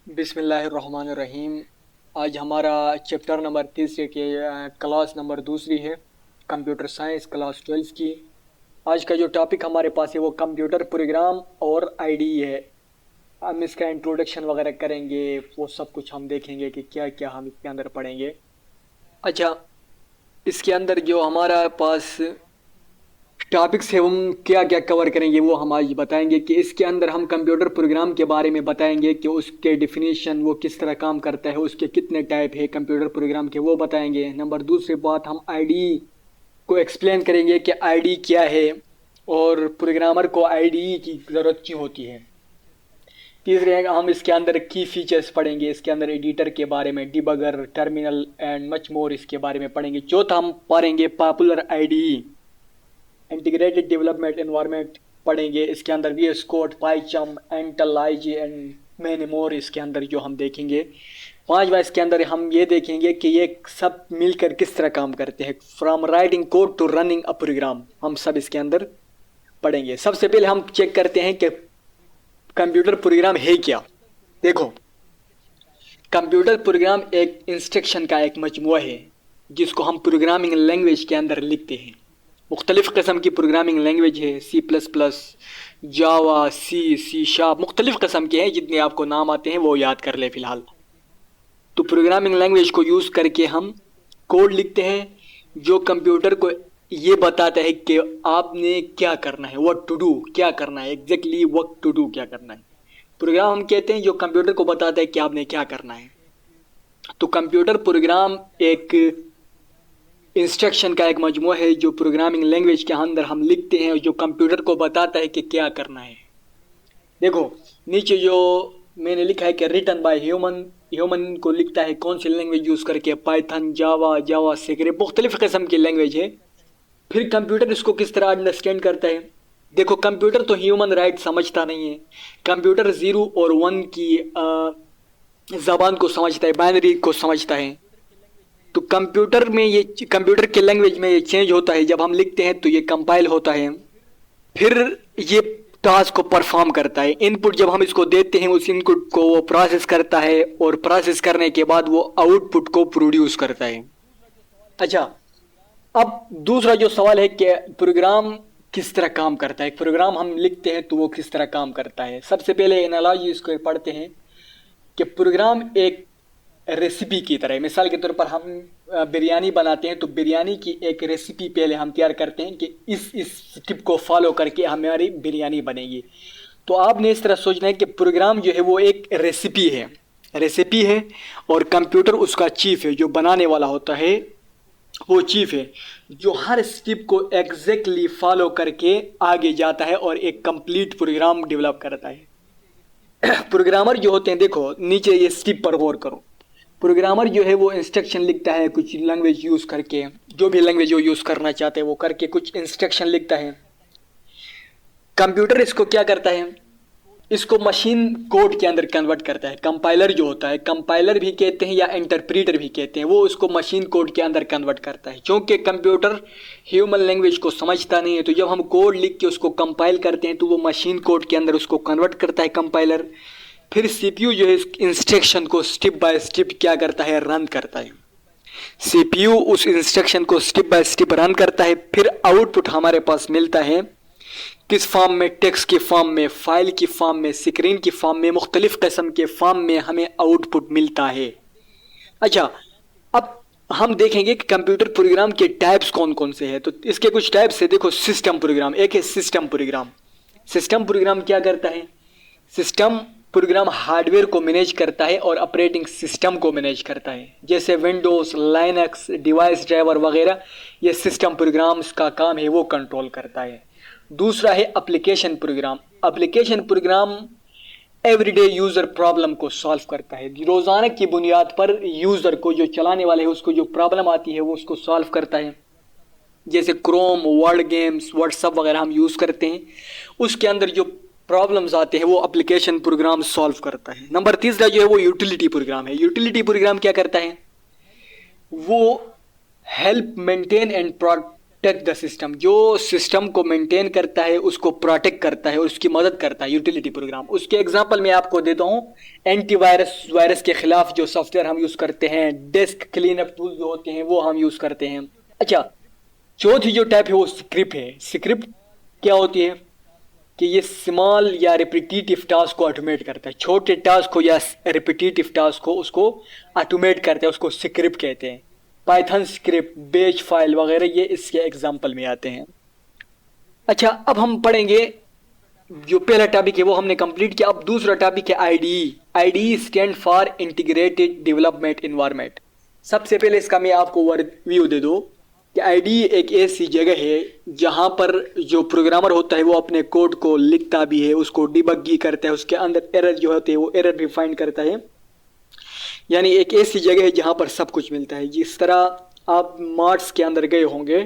بسم اللہ الرحمن الرحیم۔ آج ہمارا چیپٹر نمبر 3 کے کلاس نمبر 2 ہے، کمپیوٹر سائنس کلاس 12 کی۔ آج کا جو ٹاپک ہمارے پاس ہے وہ کمپیوٹر پروگرام اور آئی ڈی ہے۔ ہم اس کا انٹروڈکشن وغیرہ کریں گے، وہ سب کچھ ہم دیکھیں گے کہ کیا کیا ہم اس کے اندر پڑھیں گے۔ اچھا، اس کے اندر جو ہمارا پاس ٹاپکس ہے ہم کیا کیا کور کریں گے وہ ہم آج بتائیں گے کہ اس کے اندر ہم کمپیوٹر پروگرام کے بارے میں بتائیں گے کہ اس کے ڈیفینیشن وہ کس طرح کام کرتا ہے، اس کے کتنے ٹائپ ہے کمپیوٹر پروگرام کے وہ بتائیں گے۔ نمبر دوسری بات، ہم آئی ڈی کو ایکسپلین کریں گے کہ آئی ڈی کیا ہے اور پروگرامر کو آئی ڈی کی ضرورت کیوں ہوتی ہے۔ تیسرے ہم اس کے اندر کی فیچرز پڑھیں گے، اس کے اندر ایڈیٹر کے بارے میں، debugger, terminal and much more اس کے بارے میں پڑھیں گے۔ چوتھا ہم پڑھیں گے popular I D, integrated development environment پڑھیں گے۔ اس کے اندر V S Code, PyCharm, IntelliJ and many more اس کے اندر جو ہم دیکھیں گے۔ پانچواں اس کے اندر ہم یہ دیکھیں گے کہ یہ سب مل کر کس طرح کام کرتے ہیں، from writing code to running a program, ہم سب اس کے اندر پڑھیں گے۔ سب سے پہلے ہم چیک کرتے ہیں کہ کمپیوٹر پروگرام ہے کیا۔ دیکھو، کمپیوٹر پروگرام ایک انسٹرکشن کا ایک مجموعہ ہے جس کو ہم پروگرامنگ لینگویج کے اندر لکھتے ہیں۔ مختلف قسم کی پروگرامنگ لینگویج ہے، سی پلس پلس، جاوا، سی شارپ، مختلف قسم کے ہیں، جتنے آپ کو نام آتے ہیں وہ یاد کر لیں فی الحال۔ تو پروگرامنگ لینگویج کو یوز کر کے ہم کوڈ لکھتے ہیں جو کمپیوٹر کو یہ بتاتا ہے کہ آپ نے کیا کرنا ہے، what to do، کیا کرنا ہے، ایگزیکٹلی what to do، کیا کرنا ہے۔ پروگرام ہم کہتے ہیں جو کمپیوٹر کو بتاتا ہے کہ آپ نے کیا کرنا ہے۔ تو کمپیوٹر پروگرام ایک انسٹرکشن کا ایک مجموعہ ہے جو پروگرامنگ لینگویج کے اندر ہم لکھتے ہیں اور جو کمپیوٹر کو بتاتا ہے کہ کیا کرنا ہے۔ دیکھو نیچے جو میں نے لکھا ہے کہ ریٹن بائی ہیومن کو لکھتا ہے کون سی لینگویج یوز کر کے، پائتھن، جاوا سکرپٹ، مختلف قسم کی لینگویج ہے۔ پھر کمپیوٹر اس کو کس طرح انڈرسٹینڈ کرتا ہے۔ دیکھو، کمپیوٹر تو ہیومن رائٹ سمجھتا نہیں ہے، کمپیوٹر 0 اور 1 کی زبان کو سمجھتا ہے، بائنری کو سمجھتا ہے۔ تو کمپیوٹر کے لینگویج میں یہ چینج ہوتا ہے، جب ہم لکھتے ہیں تو یہ کمپائل ہوتا ہے، پھر یہ ٹاسک کو پرفارم کرتا ہے۔ ان پٹ جب ہم اس کو دیتے ہیں، اس ان پٹ کو وہ پروسیس کرتا ہے اور پروسیس کرنے کے بعد وہ آؤٹ پٹ کو پروڈیوس کرتا ہے۔ اچھا، اب دوسرا جو سوال ہے کہ پروگرام کس طرح کام کرتا ہے، پروگرام ہم لکھتے ہیں تو وہ کس طرح کام کرتا ہے۔ سب سے پہلے انالوجی اس کو پڑھتے ہیں کہ پروگرام ایک ریسیپی کی طرح ہے۔ مثال کے طور پر ہم بریانی بناتے ہیں تو بریانی کی ایک ریسیپی پہلے ہم تیار کرتے ہیں کہ اس سٹیپ کو فالو کر کے ہماری بریانی بنے گی۔ تو آپ نے اس طرح سوچنا ہے کہ پروگرام جو ہے وہ ایک ریسیپی ہے اور کمپیوٹر اس کا چیف ہے، جو بنانے والا ہوتا ہے وہ چیف ہے، جو ہر سٹیپ کو ایگزیکٹلی فالو کر کے آگے جاتا ہے اور ایک کمپلیٹ پروگرام ڈیولپ کرتا ہے۔ پروگرامر جو ہوتے ہیں، دیکھو نیچے یہ سٹیپ پر غور کرو، پروگرامر جو ہے وہ انسٹرکشن لکھتا ہے کچھ لینگویج یوز کر کے، جو بھی لینگویج وہ یوز کرنا چاہتے ہیں وہ کر کے کچھ انسٹرکشن لکھتا ہے۔ کمپیوٹر اس کو کیا کرتا ہے، اس کو مشین کوڈ کے اندر کنورٹ کرتا ہے۔ کمپائلر جو ہوتا ہے، کمپائلر بھی کہتے ہیں یا انٹرپریٹر بھی کہتے ہیں، وہ اس کو مشین کوڈ کے اندر کنورٹ کرتا ہے۔ چونکہ کمپیوٹر ہیومن لینگویج کو سمجھتا نہیں ہے، تو جب ہم کوڈ لکھ کے اس کو کمپائل کرتے ہیں تو وہ مشین کوڈ کے اندر اس کو کنورٹ کرتا ہے کمپائلر۔ پھر سی پی یو جو ہے اس انسٹرکشن کو سٹیپ بائی سٹیپ کیا کرتا ہے، رن کرتا ہے۔ سی پی یو اس انسٹرکشن کو سٹیپ بائی سٹیپ رن کرتا ہے، پھر آؤٹ پٹ ہمارے پاس ملتا ہے کس فارم میں، ٹیکسٹ کی فارم میں، فائل کی فارم میں، اسکرین کی فارم میں، مختلف قسم کے فارم میں ہمیں آؤٹ پٹ ملتا ہے۔ اچھا، اب ہم دیکھیں گے کہ کمپیوٹر پروگرام کے ٹائپس کون کون سے ہیں۔ تو اس کے کچھ ٹائپس ہیں، دیکھو سسٹم پروگرام، ایک ہے سسٹم پروگرام۔ سسٹم پروگرام کیا کرتا ہے، سسٹم پروگرام ہارڈ ویئر کو مینیج کرتا ہے اور آپریٹنگ سسٹم کو مینیج کرتا ہے، جیسے ونڈوز، لائنکس، ڈیوائس ڈرائیور وغیرہ، یہ سسٹم پروگرامز کا کام ہے، وہ کنٹرول کرتا ہے۔ دوسرا ہے application program. Application program every day user problem کو سالو کرتا ہے، روزانہ کی بنیاد پر یوزر کو، جو چلانے والے ہیں، اس کو جو پرابلم آتی ہے وہ اس کو سالو کرتا ہے۔ جیسے Chrome, word games, what's app وغیرہ ہم یوز کرتے ہیں، اس کے اندر جو پرابلمز آتے ہیں وہ اپلیکیشن پروگرام سالو کرتا ہے۔ نمبر تیسرا جو ہے وہ یوٹیلیٹی پروگرام ہے۔ یوٹیلیٹی پروگرام کیا کرتا ہے، وہ help maintain and protect the system, جو سسٹم کو مینٹین کرتا ہے اس کو پروٹیکٹ کرتا ہے اور اس کی مدد کرتا ہے، یوٹیلیٹی پروگرام. اس کے ایگزامپل میں آپ کو دیتا ہوں. اینٹی وائرس کے خلاف جو سافٹ ویئر ہم یوز کرتے ہیں، ڈیسک کلین اپ ٹول جو ہوتے ہیں وہ ہم یوز کرتے ہیں. اچھا، چوتھی جو ٹائپ ہے وہ اسکرپٹ ہے. اسکرپٹ کیا ہوتی ہے کہ یہ اسمال یا ریپیٹیٹیو ٹاسک کو آٹومیٹ کرتا ہے، چھوٹے ٹاسک کو یا ریپیٹیٹیو ٹاسک کو اس کو آٹومیٹ کرتا ہے، اس کو اسکرپٹ کہتے ہیں. پائتھن اسکرپٹ، بیچ فائل وغیرہ یہ اس کے ایگزامپل میں آتے ہیں. اچھا، اب ہم پڑھیں گے جو پہلا ٹاپک ہے وہ ہم نے کمپلیٹ کیا. اب دوسرا ٹاپک ہے I D E. I D E stand for integrated development environment. سب سے پہلے اس کا میں آپ کو ریویو دے دوں کہ آئی ڈی ای ایک ایسی جگہ ہے جہاں پر جو پروگرامر ہوتا ہے وہ اپنے کوڈ کو لکھتا بھی ہے، اس کو ڈیبگ بھی کرتا ہے، اس کے اندر ایرر جو ہوتے ہیں وہ ایرر بھی فائنڈ کرتا ہے. یعنی ایک ایسی جگہ ہے جہاں پر سب کچھ ملتا ہے. جس طرح آپ مارٹس کے اندر گئے ہوں گے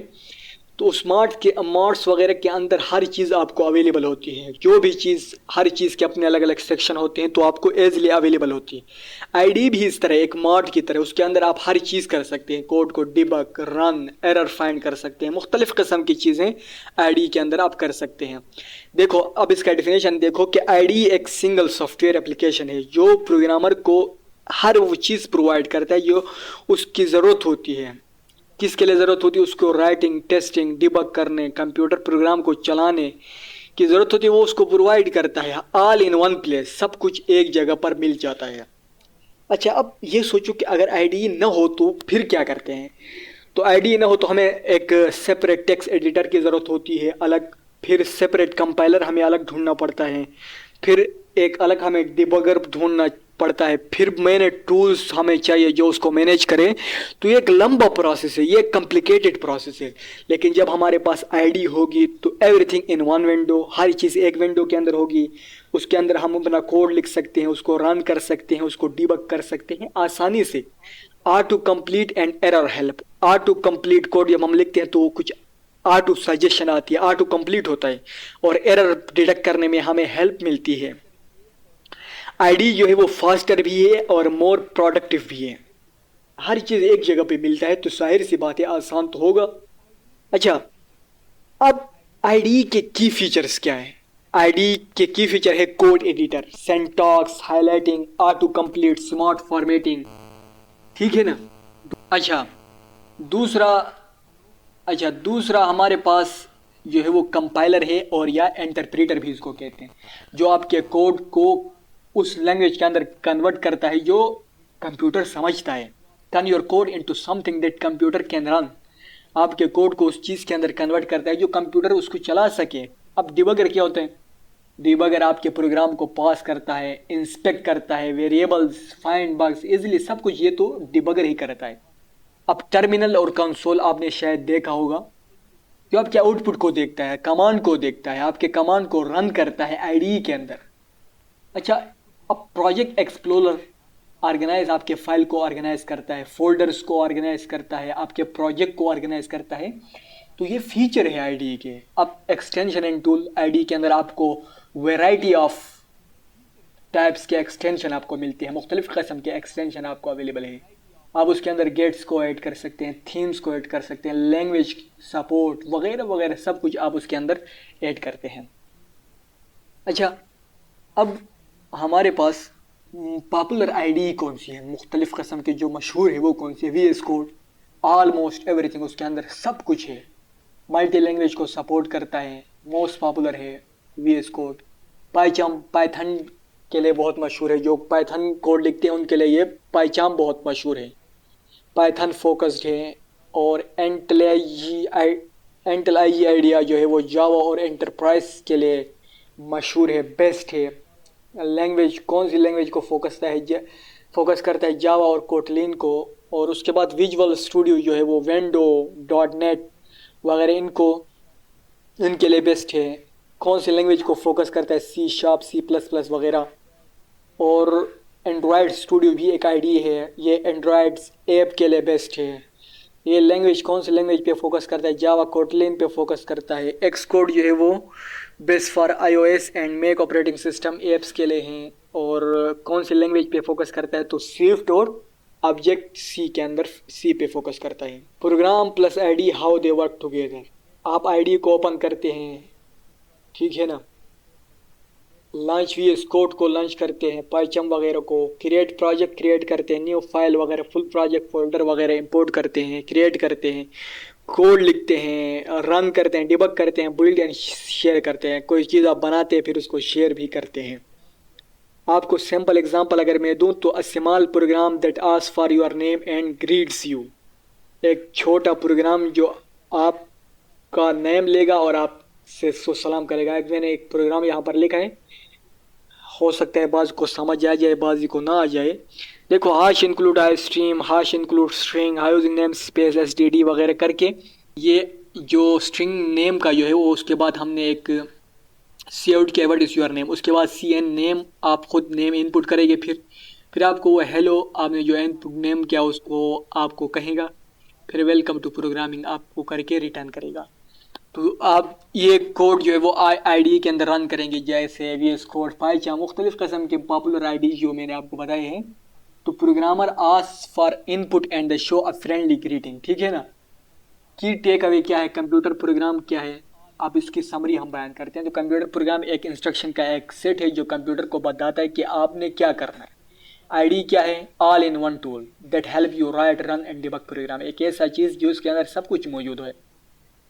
تو اس مارٹس وغیرہ کے اندر ہر چیز آپ کو اویلیبل ہوتی ہے، جو بھی چیز، ہر چیز کے اپنے الگ الگ سیکشن ہوتے ہیں تو آپ کو ایزلی اویلیبل ہوتی ہے. آئی ڈی بھی اس طرح ایک مارٹ کی طرح، اس کے اندر آپ ہر چیز کر سکتے ہیں، کوڈ کو ڈیبگ، رن، ایرر فائنڈ کر سکتے ہیں، مختلف قسم کی چیزیں آئی ڈی کے اندر آپ کر سکتے ہیں. دیکھو اب اس کا ڈیفینیشن دیکھو کہ آئی ڈی ایک سنگل سافٹ ویئر اپلیکیشن ہے جو پروگرامر کو ہر وہ چیز پرووائڈ کرتا ہے جو اس کی ضرورت ہوتی ہے. کس کے لیے ضرورت ہوتی ہے؟ اس کو رائٹنگ، ٹیسٹنگ، ڈیبگ کرنے، کمپیوٹر پروگرام کو چلانے کی ضرورت ہوتی ہے، وہ اس کو پرووائڈ کرتا ہے. آل ان ون پلیس، سب کچھ ایک جگہ پر مل جاتا ہے. اچھا، اب یہ سوچو کہ اگر آئی ڈی نہ ہو تو پھر کیا کرتے ہیں. تو آئی ڈی نہ ہو تو ہمیں ایک سیپریٹ ٹیکسٹ ایڈیٹر کی ضرورت ہوتی ہے الگ، پھر سیپریٹ کمپائلر ہمیں الگ ڈھونڈنا پڑتا ہے، پھر ایک الگ ہمیں ڈیبگر ڈھونڈنا پڑتا ہے، پھر مین ٹولز ہمیں چاہیے جو اس کو مینیج کرے. تو یہ ایک لمبا پروسیس ہے، یہ ایک کمپلیکیٹڈ پروسیس ہے. لیکن جب ہمارے پاس آئی ڈی ہوگی تو everything in one window, ہر چیز ایک ونڈو کے اندر ہوگی. اس کے اندر ہم اپنا کوڈ لکھ سکتے ہیں، اس کو رن کر سکتے ہیں، اس کو ڈیبگ کر سکتے ہیں آسانی سے. Auto complete and error help. Auto complete code جب ہم لکھتے ہیں تو کچھ آٹو سجیشن آتی ہے، آٹو کمپلیٹ ہوتا ہے، اور ایرر ڈیٹیکٹ کرنے میں ہمیں ہیلپ ملتی ہے. آئی ڈی جو ہے وہ فاسٹر بھی ہے اور مور پروڈکٹیو بھی ہے. ہر چیز ایک جگہ پہ ملتا ہے تو ظاہر سی بات ہے آسان تو ہوگا. اچھا، اب آئی ڈی کے کی فیچرز کیا ہیں؟ آئی ڈی کے کی فیچر ہے code editor, syntax, highlighting, autocomplete, smart formatting. ٹھیک ہے نا. اچھا دوسرا ہمارے پاس جو ہے وہ کمپائلر ہے، اور یا انٹرپریٹر بھی اس کو کہتے ہیں، جو آپ کے کوڈ کو اس لینگویج کے اندر کنورٹ کرتا ہے جو کمپیوٹر سمجھتا ہے. Turn your code into something that computer can run. آپ کے کوڈ کو اس چیز کے اندر کنورٹ کرتا ہے جو کمپیوٹر اس کو چلا سکے. اب ڈیبگر کیا ہوتے ہیں؟ ڈیبگر آپ کے پروگرام کو پاس کرتا ہے، انسپیکٹ کرتا ہے، ویریبلز، فائنڈ بگز، ایزیلی سب کچھ یہ تو ڈیبگر ہی کرتا ہے. اب ٹرمینل اور کنسول آپ نے شاید دیکھا ہوگا، جو آپ کے آؤٹ پٹ کو دیکھتا ہے، کمانڈ کو دیکھتا ہے، آپ کے کمانڈ کو رن کرتا ہے آئی ڈی کے اندر. اچھا، اب پروجیکٹ ایکسپلورر آرگنائز آپ کے فائل کو آرگنائز کرتا ہے، فولڈرز کو آرگنائز کرتا ہے، آپ کے پروجیکٹ کو آرگنائز کرتا ہے. تو یہ فیچر ہے آئی ڈی کے. اب extension and tool, I D کے اندر آپ کو ویرائٹی آف ٹائپس کے ایکسٹینشن آپ کو ملتے ہیں، مختلف قسم کے ایکسٹینشن آپ کو اویلیبل ہے. آپ اس کے اندر گیٹس کو ایڈ کر سکتے ہیں، تھیمز کو ایڈ کر سکتے ہیں، لینگویج سپورٹ وغیرہ وغیرہ سب کچھ آپ اس کے اندر ایڈ کرتے ہیں. اچھا، اب ہمارے پاس پاپولر آئی ڈی کون سی ہے، مختلف قسم کے جو مشہور ہے وہ کون سی ہے؟ V S Code, almost everything اس کے اندر سب کچھ ہے، ملٹی لینگویج کو سپورٹ کرتا ہے، موسٹ پاپولر ہے وی ایس کوڈ. پائتھن کے لیے بہت مشہور ہے، جو پائتھن کوڈ لکھتے ہیں ان کے لیے یہ پائچام بہت مشہور ہے، پائتھن فوکسڈ ہے. اور انٹل آئی آئیڈیا جو ہے وہ جاوا اور انٹرپرائز کے لیے مشہور ہے، بیسٹ ہے. لینگویج کون سی لینگویج کو فوکس کرتا ہے؟ جاوا اور کوٹلین کو. اور اس کے بعد ویژول اسٹوڈیو جو ہے وہ وینڈو، ڈاٹ نیٹ وغیرہ ان کے لیے بیسٹ ہے. کون سی لینگویج کو فوکس کرتا ہے؟ C sharp, C plus plus وغیرہ. اور اینڈرائڈ اسٹوڈیو بھی ایک آئی ڈی ہے، یہ اینڈرائڈ ایپ کے لیے بیسٹ ہے. یہ لینگویج کون سی لینگویج پہ فوکس کرتا ہے؟ جاوا کوٹلین پہ فوکس کرتا ہے. ایکس کوڈ جو ہے وہ best for I O S and make operating system apps کے لیے ہیں. اور کون سی لینگویج پہ فوکس کرتا ہے؟ تو سوئفٹ اور آبجیکٹ سی کے اندر سی پہ فوکس کرتا ہے. Program plus I D how they work together. آپ آئی ڈی کو اوپن کرتے ہیں، ٹھیک ہے نا، لانچ وی ایس کوڈ کو لانچ کرتے ہیں، پائچم وغیرہ کو کریٹ، پروجیکٹ کریٹ کرتے ہیں، نیو فائل وغیرہ فل پروجیکٹ فولڈر وغیرہ امپورٹ کرتے ہیں، کریٹ کرتے ہیں، کوڈ لکھتے ہیں، رن کرتے ہیں، ڈیبگ کرتے ہیں، بلڈ اینڈ شیئر کرتے ہیں. کوئی چیز آپ بناتے ہیں پھر اس کو شیئر بھی کرتے ہیں. آپ کو سمپل اگزامپل اگر میں دوں تو اسمال پروگرام دیٹ آس for your name and greets you. ایک چھوٹا پروگرام جو آپ کا نیم لے گا اور آپ سے سلام کرے گا. میں نے ایک پروگرام یہاں پر لکھا ہے، ہو سکتا ہے بعض کو سمجھ آ جائے بعض کو نہ آ جائے. دیکھو، harsh include I stream, harsh include string, using name space S T D وغیرہ کر کے، یہ جو اسٹرنگ نیم کا جو ہے وہ اس کے بعد ہم نے ایک سی آؤٹ کیا وٹ از یور نیم، اس کے بعد سی این نیم آپ خود نیم ان پٹ کریں گے. پھر آپ کو وہ ہیلو آپ نے جو ان پٹ نیم کیا اس کو آپ کو کہے گا، پھر ویلکم ٹو پروگرامنگ آپ کو کر کے ریٹرن کرے گا. تو آپ یہ کوڈ جو ہے وہ آئی ڈی کے اندر رن کریں گے، جیسے وی ایس کوڈ، پائچام، مختلف قسم کے پاپولر آئی ڈی جو میں نے آپ کو بتائے ہیں. تو پروگرامر آس for input and show a friendly greeting, ٹھیک ہے نا. کی ٹیک اوے کیا ہے، کمپیوٹر پروگرام کیا ہے، اب اس کی سمری ہم بیان کرتے ہیں. تو کمپیوٹر پروگرام ایک انسٹرکشن کا ایک سیٹ ہے جو کمپیوٹر کو بتاتا ہے کہ آپ نے کیا کرنا ہے. آئی ڈی کیا ہے، all in one tool that help you write run and debug program. ایک ایسا چیز جو اس کے اندر سب کچھ موجود ہے.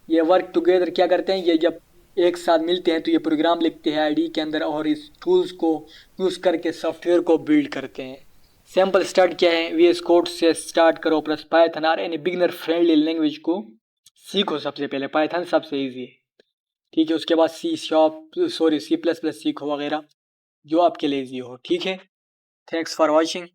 یہ ورک ٹوگیدر کیا کرتے ہیں، یہ جب ایک ساتھ ملتے ہیں تو یہ پروگرام لکھتے ہیں آئی ڈی کے اندر اور اس ٹولز کو یوز کر کے سافٹ ویئر کو بلڈ کرتے ہیں. سیمپل اسٹارٹ کیا ہے، وی ایس کوڈ سے اسٹارٹ کرو پلس پائتھن اور اینی بگنر فرینڈلی لینگویج کو سیکھو. سب سے پہلے پائتھن سب سے ایزی ہے، ٹھیک ہے. اس کے بعد سی پلس پلس سیکھو وغیرہ جو آپ کے لیے ایزی ہو، ٹھیک ہے. Thanks for watching.